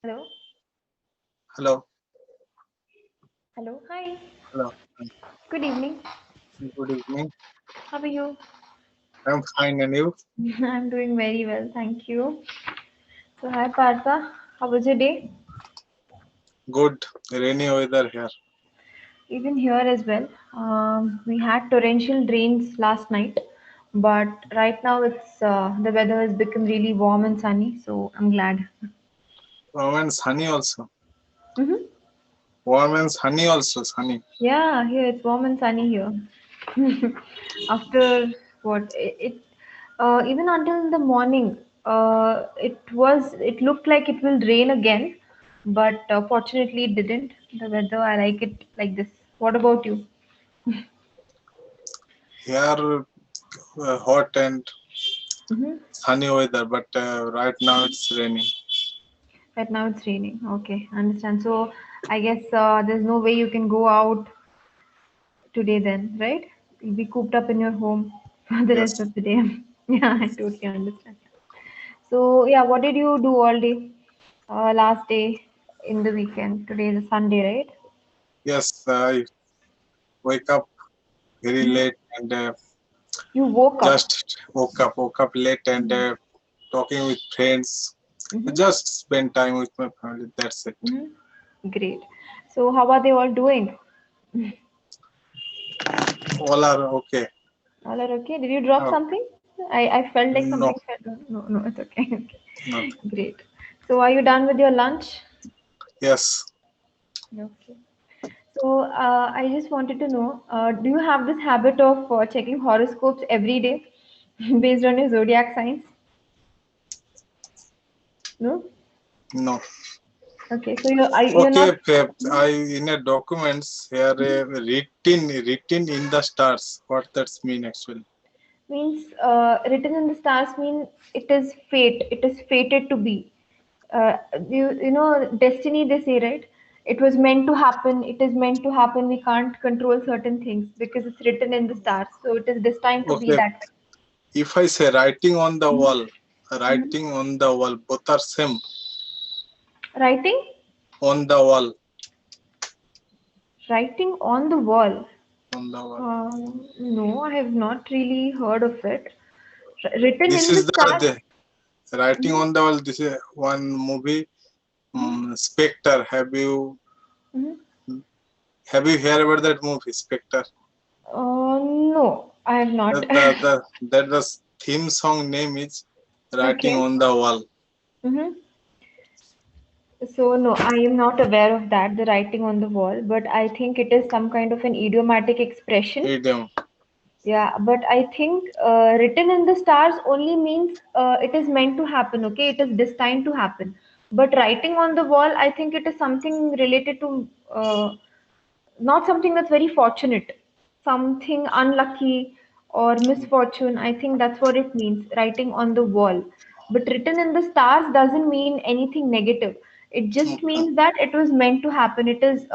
Hello. Hello. Hello. Hi. Hello. Good evening. Good evening. How are you? I'm fine, and you? I'm doing very well, thank you. So, hi Partha. How was your day? Good. Rainy weather here. Even here as well. We had torrential rains last night, but right now the weather has become really warm and sunny. So I'm glad. Warm and sunny also. Mm-hmm. Warm and sunny also. Sunny. Yeah, here it's warm and sunny here. After what even until the morning, it looked like it will rain again, but fortunately it didn't. The weather, I like it like this. What about you? Here, hot and Hmm. sunny weather, but right now it's raining. Right now it's raining. Okay, I understand. So I guess there's no way you can go out today then, right? You'll be cooped up in your home for the rest Yes. of the day. Yeah, I totally understand. So yeah, what did you do all day? Last day in the weekend. Today is a Sunday, right? Yes. I wake up very Mhm. late and You woke up. just woke up late and talking with friends. Hmm. Just spend time with my family. That's it. Hmm. Great. So how are they all doing? All are okay. All are okay. Did you drop Oh, something? I felt like no, something fell. No, no, it's okay. no. Okay. Great. So are you done with your lunch? Yes. Okay. So I just wanted to know, do you have this habit of checking horoscopes every day based on your zodiac signs? No. No. Okay. So you're Okay, not. I in a documents here written in the stars. What that's mean actually? Means written in the stars mean it is fate, it is fated to be. You know destiny, they say, right? It was meant to happen, it is meant to happen. We can't control certain things because it's written in the stars, so it is destined to be Okay, that if I say way. Mhm. writing on the wall, both are same Writing. on the wall, Writing on the wall. on the wall. No, I have not really heard of it. Written This in the is stars. the writing Mhm. on the wall. This is one movie, Mhm. Spectre. Mhm. Have you heard about that movie, Spectre? No, I have not. The theme song name is Writing Okay. on the Wall. Mm-hmm. So no, I am not aware of that, the writing on the wall, but I think it is some kind of an idiomatic expression. Idiom. Yeah, but I think written in the stars only means it is meant to happen, okay? It is destined to happen. But writing on the wall, I think it is something related to not something that's very fortunate, something unlucky or misfortune. I think that's what it means, writing on the wall. But written in the stars doesn't mean anything negative. It just Okay, means that it was meant to happen. It is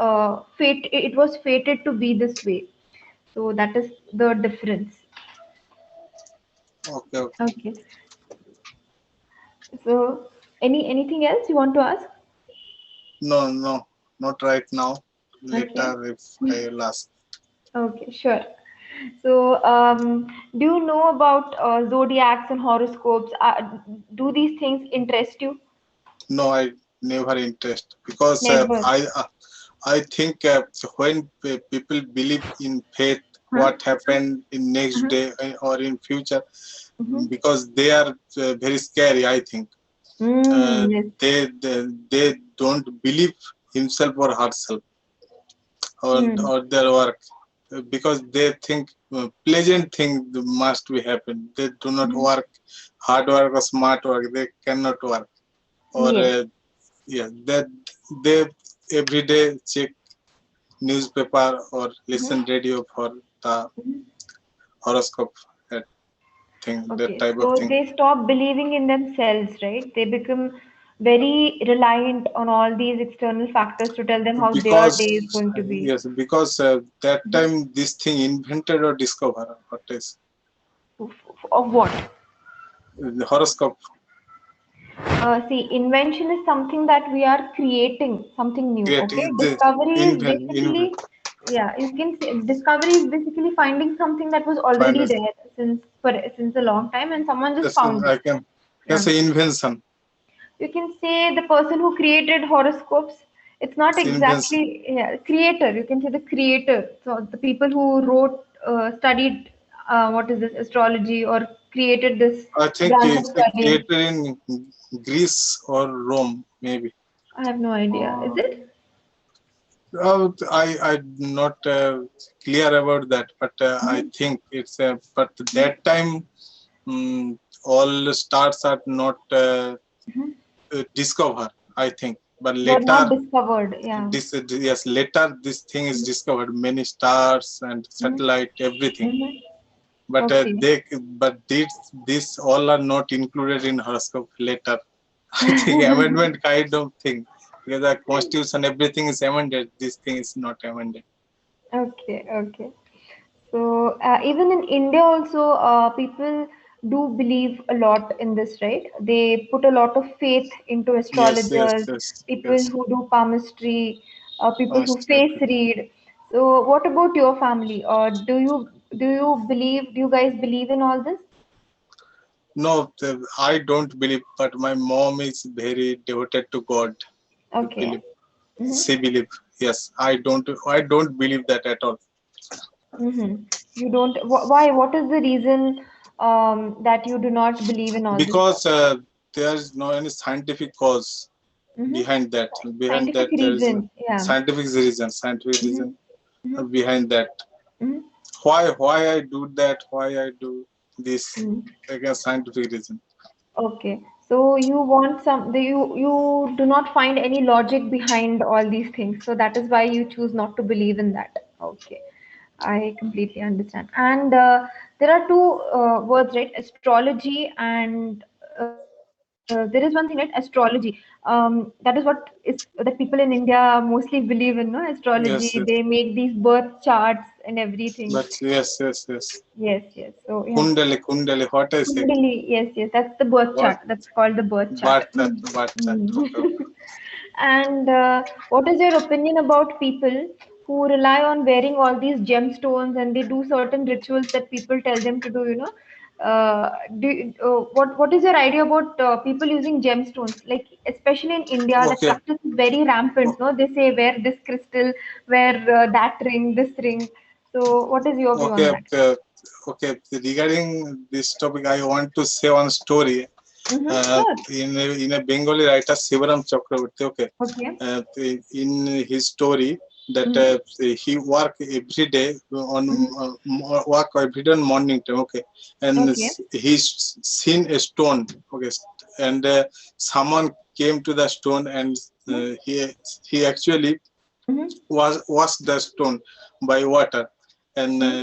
fate. It was fated to be this way. So that is the difference. okay, okay. Okay. So anything else you want to ask? No, no, not right now. Okay. Later, if I will ask. Okay, sure. So, do you know about zodiacs and horoscopes? Do these things interest you? No, I never interest because Never. I think when people believe in faith, Huh? what happened in next Uh-huh. day or in future, Mm-hmm. because they are very scary. I think uh, Yes. they don't believe himself or herself Mm. or their work because they think pleasant thing must be happen. They do not Mhm. work hard work or smart work. They cannot work or Yes. yeah, that they every day check newspaper or Mhm. listen radio for the Mhm. horoscope, that thing, that Okay, type of so thing. they stop believing in themselves, right? They become very reliant on all these external factors to tell them how their Because day is going to be. yes, because that Mhm. time this thing invented or discovered, what is Of what? the horoscope. See, invention is something that we are creating something new. Okay, Creating the discovery is invent basically, yeah, you can say discovery is basically finding something that was already finance. there since a long time, and someone just Yes, found it. I can Yeah, say invention. you can say the person who created horoscopes. It's not It's invention. exactly, yeah, creator. You can say the creator. So the people who wrote, studied, what is this, astrology, or created this I think branch of it's a study. creator in Greece or Rome, maybe. I have no idea. Is it? I'm not clear about that, but I Mhm. think it's but that time all stars are not Mhm. discovered, I think. But They're later, not discovered. Yeah. yes, later this thing is discovered. Many stars and Mhm. satellite, everything. Mhm. But Okay. this all are not included in horoscope later. I think amendment kind of thing, because the constitution everything is amended. This thing is not amended. Okay. Okay. So even in India also, people do believe a lot in this, right? They put a lot of faith into Yes, yes, astrologers, yes, people yes. who do palmistry, people who Honestly, face read. So what about your family? Do you guys believe in all this? no, I don't believe, but my mom is very devoted to God. To Okay. believe, Mm-hmm. she believe. Yes, I don't believe that at all. Mm-hmm. You don't. Why? What is the reason that you do not believe in all this stuff? Because there is no any scientific cause Mm-hmm. behind that. Behind Scientific that, there is a reason. Yeah. scientific Mm-hmm. reason Mm-hmm. behind that. Mm-hmm. Why I do that? Why I do this? Mm-hmm. Like a scientific reason. Okay. So you want you do not find any logic behind all these things. So that is why you choose not to believe in that. Okay. I completely understand. And there are two words, right? Astrology and there is one thing, right? Astrology. That is what is that people in India mostly believe in, no? Astrology. Yes, They yes. make these birth charts and everything. But yes, yes, yes. Yes, yes. So yeah. Kundali. What I say? Kundali, yes, yes, that's the birth What? chart. That's called the birth chart. Bartha, Bartha. Okay, Mm. okay. And what is your opinion about people who rely on wearing all these gemstones and they do certain rituals that people tell them to do? What is your idea about people using gemstones? Like especially in India, that Okay. practice is very rampant. No, they say wear this crystal, wear that ring, this ring. So, what is your view on Okay, that? okay. Regarding this topic, I want to say one story. Mm-hmm, sure. In a Bengali writer, Sivaram Chakraborty. Okay, Okay. in his story that Mm-hmm. he work every day on Mm-hmm. work every day on morning time. Okay, and Okay. he's seen a stone. Okay, and someone came to the stone and he actually Mm-hmm. washed the stone by water, and Mm-hmm.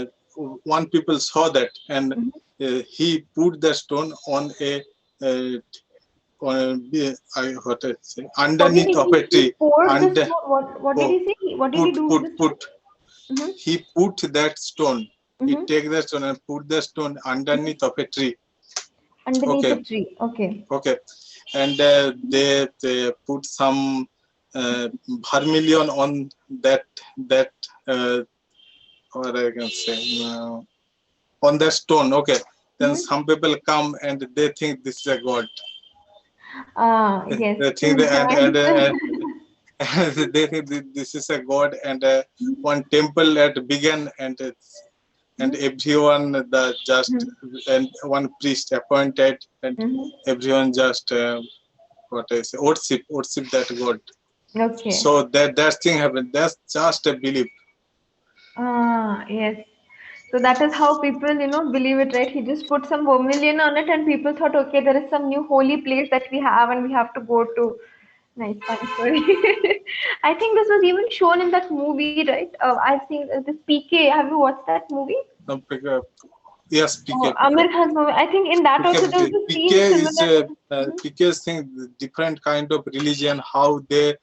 one people saw that, and Mm-hmm. he put the stone uh, on what I say, What did underneath of a he tree. poured the Under stone? What did oh, he say? What did he do with the stone? put. Mm-hmm. He put that stone. He Mm-hmm. take the stone and put the stone Mm-hmm. underneath of a tree. Underneath Okay, a tree. Okay. okay, and Mm-hmm. they put some vermilion on that or I can say on the stone. Okay, then Mm-hmm. some people come and they think this is a god. Ah, yes. They think that, I and understand. they think this is a god, and one temple at began, and Mm-hmm. everyone the just and one priest appointed, and Mm-hmm. everyone just what I say worship that god. Okay. So that thing happened. That's just a belief. Ah, yes. So that is how people, believe it, right? He just put some vermilion on it, and people thought, okay, there is some new holy place that we have, and we have to go to. Nice, funny story. I think this was even shown in that movie, right? I've seen this PK. Have you watched that movie? No, yes, Oh, PK. Amir Khan's movie. I think in that also there was a PK scene is similar. Mhm. PK's thing, different kind of religion, how they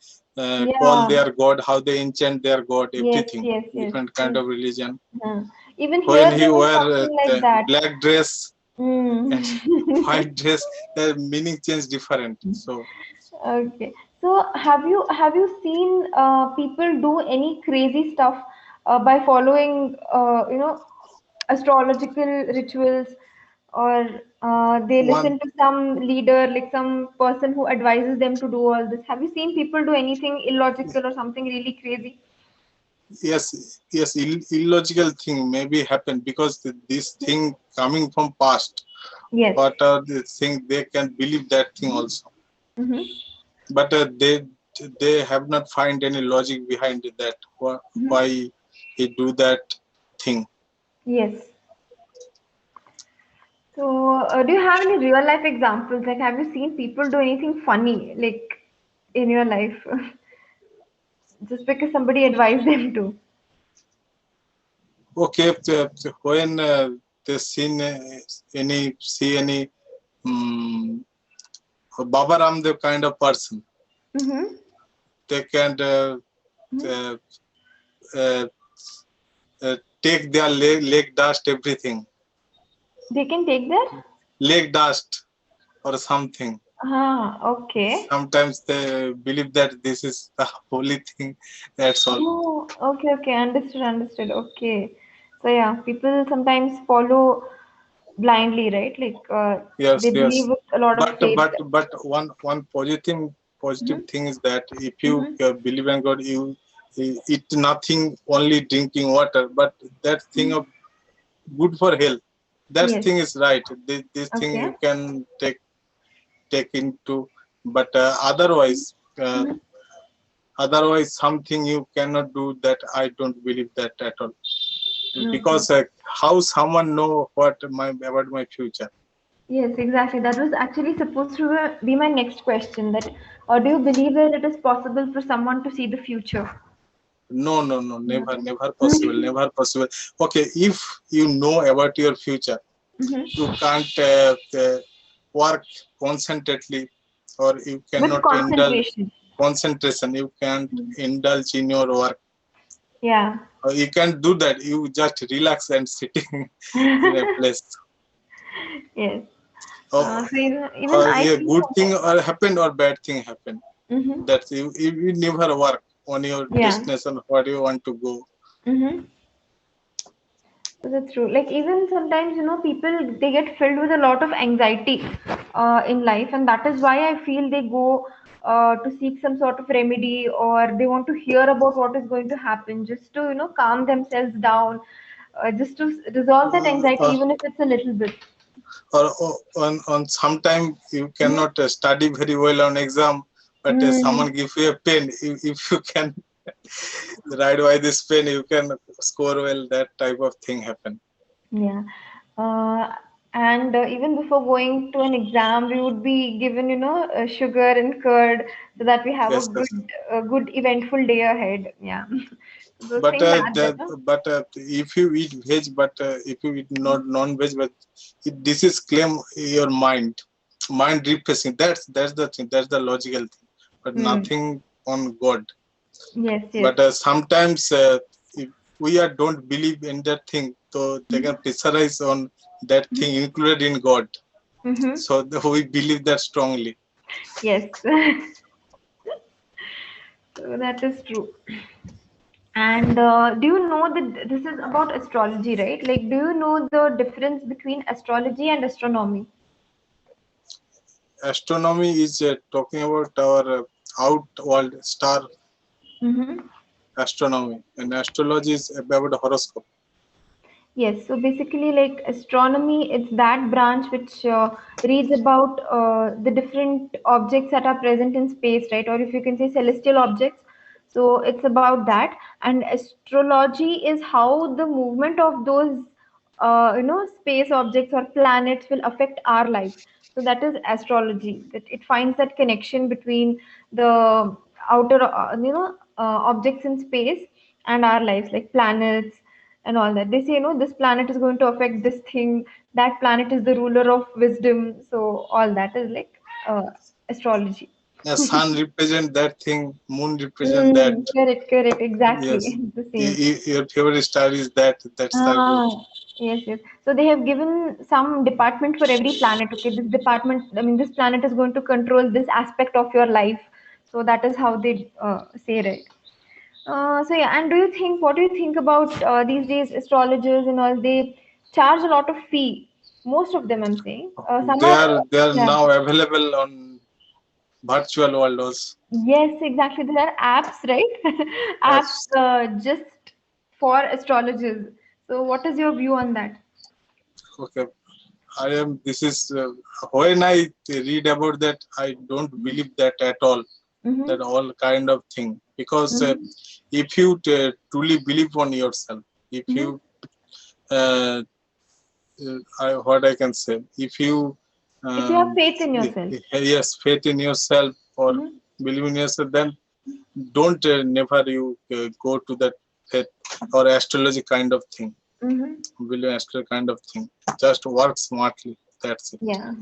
call Yeah. their god, how they enchant their god, Yes, everything. yes, yes, Different kind yes. of religion. Even When here he there was wear something the like that. black dress, and Mm. white dress, the meaning change different. So Okay. So have you seen people do any crazy stuff by following astrological rituals, or they one, listen to some leader, like some person who advises them to do all this? Have you seen people do anything illogical or something really crazy? yes, illogical thing maybe happen because this thing coming from past. Yes. What are the thing they can believe that thing also, Mm-hmm. but they have not find any logic behind it that Mm-hmm. why he do that thing. Yes. So, do you have any real life examples? Like, have you seen people do anything funny, like in your life, just because somebody advised them to? Okay, when they see any um, Baba Ramdev kind of person, Mm-hmm. they can uh, uh, take their leg dust, everything, They can take that? leg dust or something. Ah, okay. Sometimes they believe that this is the holy thing. That's all. Oh, okay, okay. Understood, understood. Okay. So, yeah, people sometimes follow blindly, right? Like, Yes, they believe yes. with a lot of But faith. one positive Mm-hmm. thing is that if you Mm-hmm. believe in God, you eat nothing, only drinking water. But that thing of good for health, that Yes. thing is right. This thing Okay. you can take into, but Mm-hmm. otherwise something you cannot do. That I don't believe that at all. Okay. Because how someone know what my about my future? Yes, exactly. That was actually supposed to be my next question. That, do you believe that it is possible for someone to see the future? No, no, no, never, Okay. never possible, never possible. Okay, if you know about your future, you Mm-hmm. can't work concentrately, or you With cannot indulge concentration. concentration. You can't Mm. indulge in your work. Yeah. You can't do that. You just relax and sitting in a place. Yes. Oh, Even I a feel good thing sometimes. or happened or bad thing happened. Mm-hmm. That you never work on your Yeah. destination, what you want to go. Mm-hmm. So that's true. Like even sometimes, people they get filled with a lot of anxiety in life, and that is why I feel they go to seek some sort of remedy, or they want to hear about what is going to happen, just to calm themselves down, just to resolve that Uh, anxiety, uh, even if it's a little bit. or on sometime you Mhm. cannot study very well on exam, but Mm, someone give you a pen, if you can ride by this pen you can score well. That type of thing happen. yeah. Uh, and even before going to an exam, we would be given, sugar and curd so that we have Yes, yes. a good eventful day ahead. Yeah. Those but things add that better. but if you eat veg, but if you eat not non-veg, but this is claim your mind refreshing. That's the thing, that's the logical thing, but Hmm. nothing on God. Yes, yes. But sometimes if we are don't believe in that thing, so they can pressurize on that thing included in God, Mm-hmm. so we believe that strongly. Yes. So that is true. And do you know that this is about astrology, right? Like, do you know the difference between astrology and astronomy? Astronomy is talking about our outworld star Mm-hmm. astronomy, and astrology is about horoscope. Yes, so basically, like astronomy, it's that branch which reads about the different objects that are present in space, right? Or if you can say celestial objects. So it's about that. And astrology is how the movement of those, space objects or planets will affect our life. So that is astrology. That it finds that connection between the outer, objects in space and our lives, like planets and all that. They say, this planet is going to affect this thing, that planet is the ruler of wisdom. So all that is like astrology. The sun represent that thing, moon represent that. Correct, exactly. Yes. The same. Your favorite star is that star group. Ah, yes. So they have given some department for every planet. Okay, this department, I mean, this planet is going to control this aspect of your life. So that is how they say, right? So yeah, and what do you think about these days astrologers and all? They charge a lot of fee. Most of them, I'm saying. Some are, They are yeah. now available on virtual world also. Yes, exactly. There are apps, right? Apps Yes. just for astrologers. So what is your view on that? Okay. I am. This is when I read about that, I don't believe that at all. Mm-hmm. That all kind of thing, because Mm-hmm. if you truly believe on yourself, if Mm-hmm. you uh, what I can say, if you If you have um, faith in yourself. yes, faith in yourself or Mm-hmm. believe in yourself, then don't never you go to that faith or astrology kind of thing, Mm-hmm. believe astrology kind of thing. Just work smartly. That's it. Yeah.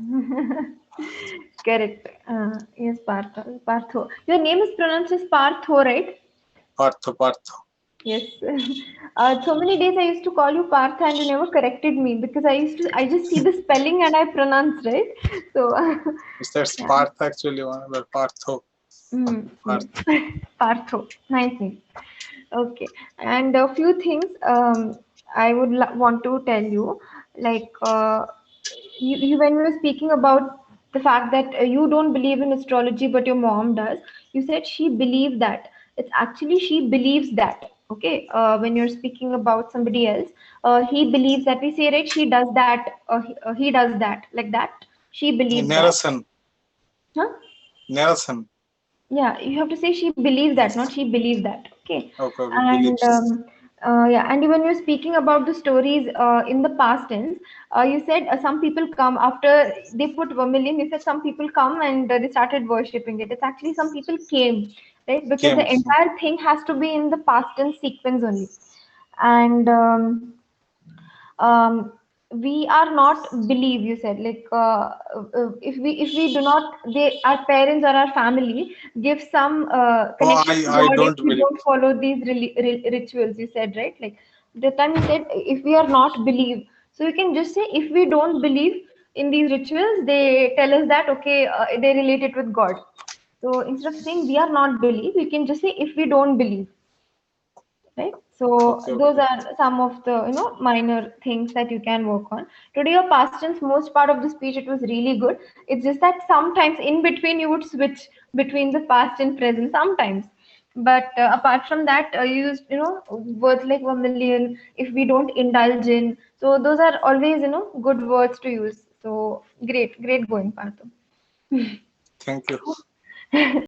Correct. Yes, Partho. Partho. Your name is pronounced as Partho, right? Partho, Partho. Yes. So many days I used to call you Partha and you never corrected me because I just see the spelling and I pronounce, right? So, That's yeah. Partho actually, one of the Partho. Yes. Partho. Partho. Nice name. Okay. And a few things I would want to tell you, like when you were speaking about the fact that you don't believe in astrology, but your mom does, you said she believed that. It's actually she believes that. Okay. When you're speaking about somebody else, he believes that we say, right? She does that. He does that. Like that. She believes that. Narration. Huh? Narration. Yeah, you have to say she believes that, not she believes that. Okay. Okay, okay, And beliefs. yeah, and when you're speaking about the stories in the past tense, you said some people come after they put vermilion. You said some people come and they started worshipping it. It's actually some people came, right? Because Came. the entire thing has to be in the past tense sequence only. And um, we are not believe, you said, like if we do not, they, our parents or our family give some Oh, connection to I God if don't we believe. don't follow these rituals, you said, right? Like the time you said if we are not believe, so you can just say if we don't believe in these rituals, they tell us that okay, they relate it with God. So instead of saying we are not believe, you can just say if we don't believe, right? So Okay, those okay. are some of the minor things that you can work on. Today your past tense, most part of the speech, it was really good. It's just that sometimes in between you would switch between the past and present sometimes, but apart from that, you used words like vermilion, if we don't indulge in, so those are always good words to use. So great going, Partho. Thank you.